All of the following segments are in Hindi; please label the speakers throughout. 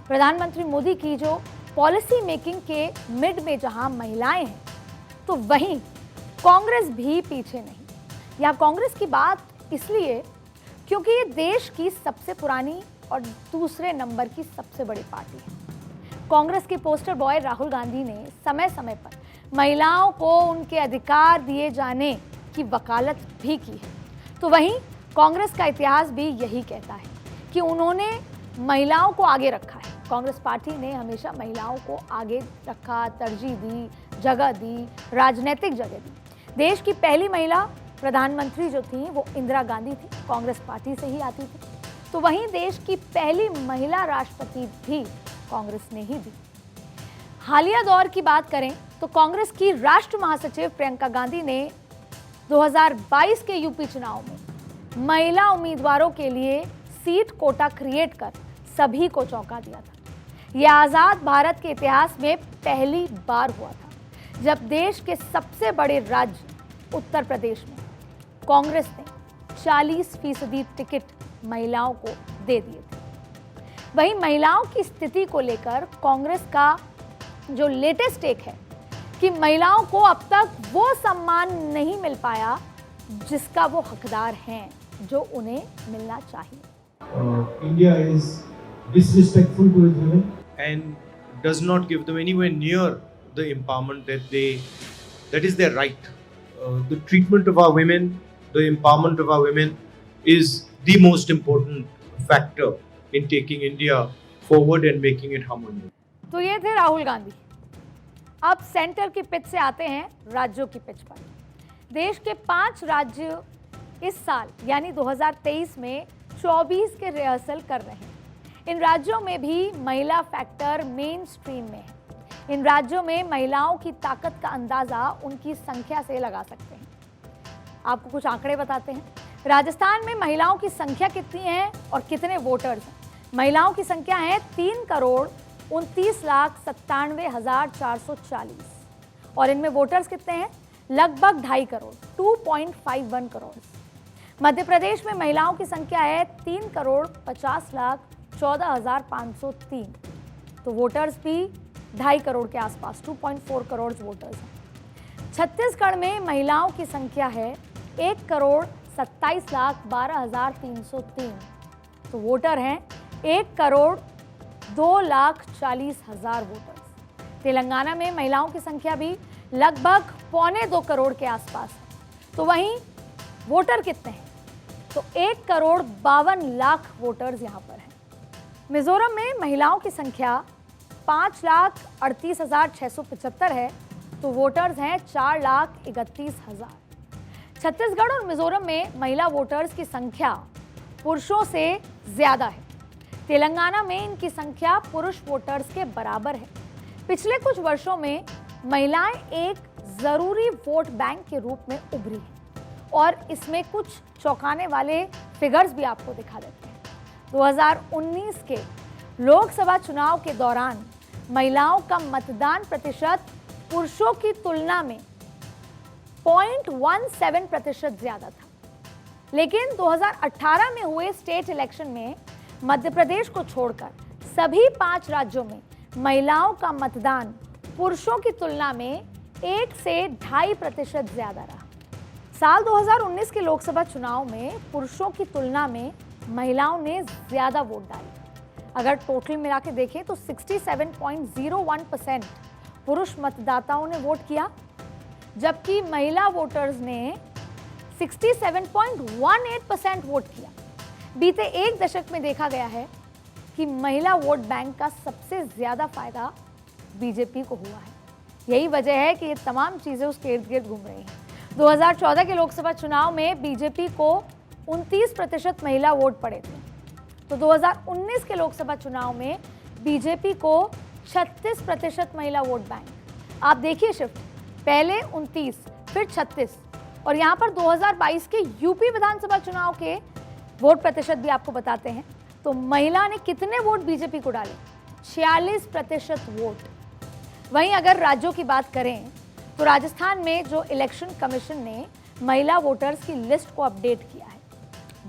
Speaker 1: प्रधानमंत्री मोदी की जो पॉलिसी मेकिंग के मिड में जहां महिलाएं हैं, तो वहीं कांग्रेस भी पीछे नहीं। यह कांग्रेस की बात इसलिए क्योंकि ये देश की सबसे पुरानी और दूसरे नंबर की सबसे बड़ी पार्टी है। कांग्रेस के पोस्टर बॉय राहुल गांधी ने समय समय पर महिलाओं को उनके अधिकार दिए जाने की वकालत भी की है। तो वहीं कांग्रेस का इतिहास भी यही कहता है कि उन्होंने महिलाओं को आगे रखा है। कांग्रेस पार्टी ने हमेशा महिलाओं को आगे रखा, तरजीह दी, जगह दी, राजनीतिक जगह दी। देश की पहली महिला प्रधानमंत्री जो थी वो इंदिरा गांधी थी, कांग्रेस पार्टी से ही आती थी। तो वहीं देश की पहली महिला राष्ट्रपति भी कांग्रेस ने ही दी। हालिया दौर की बात करें तो कांग्रेस की राष्ट्र महासचिव प्रियंका गांधी ने 2022 के यूपी चुनाव में महिला उम्मीदवारों के लिए सीट कोटा क्रिएट कर सभी को चौंका दिया था। यह आजाद भारत के इतिहास में पहली बार हुआ था जब देश के सबसे बड़े राज्य उत्तर प्रदेश में कांग्रेस ने 40% टिकट महिलाओं को दे दिए थे। वहीं महिलाओं की स्थिति को लेकर कांग्रेस का जो लेटेस्ट टेक है कि महिलाओं को अब तक वो सम्मान नहीं मिल पाया जिसका वो हकदार हैं, जो उन्हें मिलना चाहिए।
Speaker 2: India is disrespectful to its women
Speaker 3: and does not give them anywhere near the empowerment that is their right. The treatment of our women, the empowerment of our women is the most important factor in taking India forward and making it harmonious.
Speaker 1: तो ये थे राहुल गांधी। अब सेंटर की पिच से आते हैं राज्यों की पिच पर। देश के 5 राज्य इस साल यानी 2023 में 24 के रिहर्सल कर रहे हैं। इन राज्यों में भी महिला फैक्टर मेन स्ट्रीम में है। इन राज्यों में महिलाओं की ताकत का अंदाजा उनकी संख्या से लगा सकते हैं। आपको कुछ आंकड़े बताते हैं। राजस्थान में महिलाओं की संख्या कितनी है और कितने वोटर्स हैं? महिलाओं की संख्या है 3,29,97,440 और इनमें वोटर्स कितने हैं? लगभग 2.5 करोड़, 2.51 करोड़। मध्य प्रदेश में महिलाओं की संख्या है 3,50,14,503, तो वोटर्स भी 2.5 करोड़ के आसपास, 2.4 करोड़ वोटर्स हैं। छत्तीसगढ़ में महिलाओं की संख्या है 1,27,12,303, तो वोटर हैं 1,02,40,000 वोटर्स। तेलंगाना में महिलाओं की संख्या भी लगभग 1.25 करोड़ के आसपास है। तो वहीं वोटर कितने हैं? तो 1,52,00,000 वोटर्स यहाँ पर हैं। मिजोरम में महिलाओं की संख्या 5,38,675 है, तो वोटर्स हैं 4,31,000। छत्तीसगढ़ और मिजोरम में महिला वोटर्स की संख्या पुरुषों से ज्यादा है। तेलंगाना में इनकी संख्या पुरुष वोटर्स के बराबर है। पिछले कुछ वर्षों में महिलाएं एक जरूरी वोट बैंक के रूप में उभरी हैं और इसमें कुछ चौंकाने वाले फिगर्स भी आपको दिखा देते हैं। 2019 के लोकसभा चुनाव के दौरान महिलाओं का मतदान प्रतिशत पुरुषों की तुलना में 0.17% ज्यादा था। लेकिन 2018 में हुए स्टेट इलेक्शन में मध्य प्रदेश को छोड़कर सभी 5 राज्यों में महिलाओं का मतदान पुरुषों की तुलना में 1 से 2.5% ज्यादा रहा। साल 2019 के लोकसभा चुनाव में पुरुषों की तुलना में महिलाओं ने ज्यादा वोट डाले। अगर टोटल मिला के देखें तो 67.01% पुरुष मतदाताओं ने वोट किया, जबकि महिला वोटर्स ने 67.18% वोट किया। बीते एक दशक में देखा गया है कि महिला वोट बैंक का सबसे ज्यादा फायदा बीजेपी को हुआ है। यही वजह है कि ये तमाम चीजें उसके इर्द गिर्द घूम रही हैं। 2014 के लोकसभा चुनाव में बीजेपी को 29% महिला वोट पड़े थे, तो 2019 के लोकसभा चुनाव में बीजेपी को 36% महिला वोट बैंक। आप देखिए शिफ्ट, पहले 29, फिर 36, और यहाँ पर 2022 के यूपी विधानसभा चुनाव के वोट प्रतिशत भी आपको बताते हैं। तो महिला ने कितने वोट बीजेपी को डाले? 46% वोट। वहीं अगर राज्यों की बात करें तो राजस्थान में जो इलेक्शन कमीशन ने महिला वोटर्स की लिस्ट को अपडेट किया है,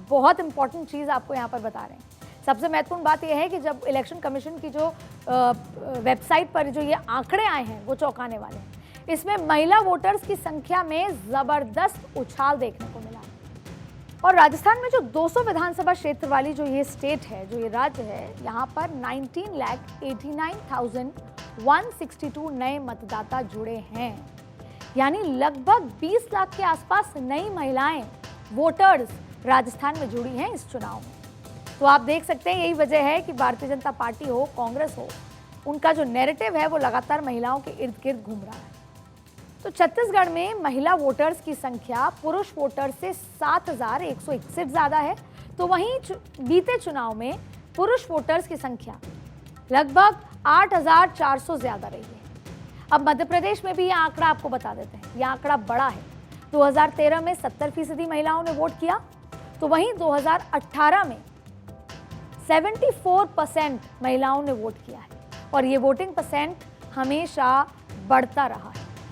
Speaker 1: बहुत इंपॉर्टेंट चीज आपको यहाँ पर बता रहे हैं। सबसे महत्वपूर्ण बात यह है कि जब इलेक्शन कमीशन की जो वेबसाइट पर जो ये आंकड़े आए हैं वो चौंकाने वाले हैं। इसमें महिला वोटर्स की संख्या में जबरदस्त उछाल देखने को मिला। और राजस्थान में जो 200 विधानसभा क्षेत्र वाली जो ये स्टेट है, जो ये राज्य है, यहाँ पर 19,89,162 नए मतदाता जुड़े हैं। यानी लगभग 20 लाख के आसपास नई महिलाएं वोटर्स राजस्थान में जुड़ी हैं इस चुनाव में। तो आप देख सकते हैं, यही वजह है कि भारतीय जनता पार्टी हो, कांग्रेस हो, उनका जो नैरेटिव है वो लगातार महिलाओं के इर्द गिर्द घूम रहा है। तो छत्तीसगढ़ में महिला वोटर्स की संख्या पुरुष वोटर्स से 7,161 ज़्यादा है। तो वहीं बीते चुनाव में पुरुष वोटर्स की संख्या लगभग 8,400 ज़्यादा रही है। अब मध्य प्रदेश में भी यह आंकड़ा आपको बता देते हैं, यह आंकड़ा बड़ा है। 2013 में 70% महिलाओं ने वोट किया, तो वहीं 2018 में 74% महिलाओं ने वोट किया है और ये वोटिंग परसेंट हमेशा बढ़ता रहा है।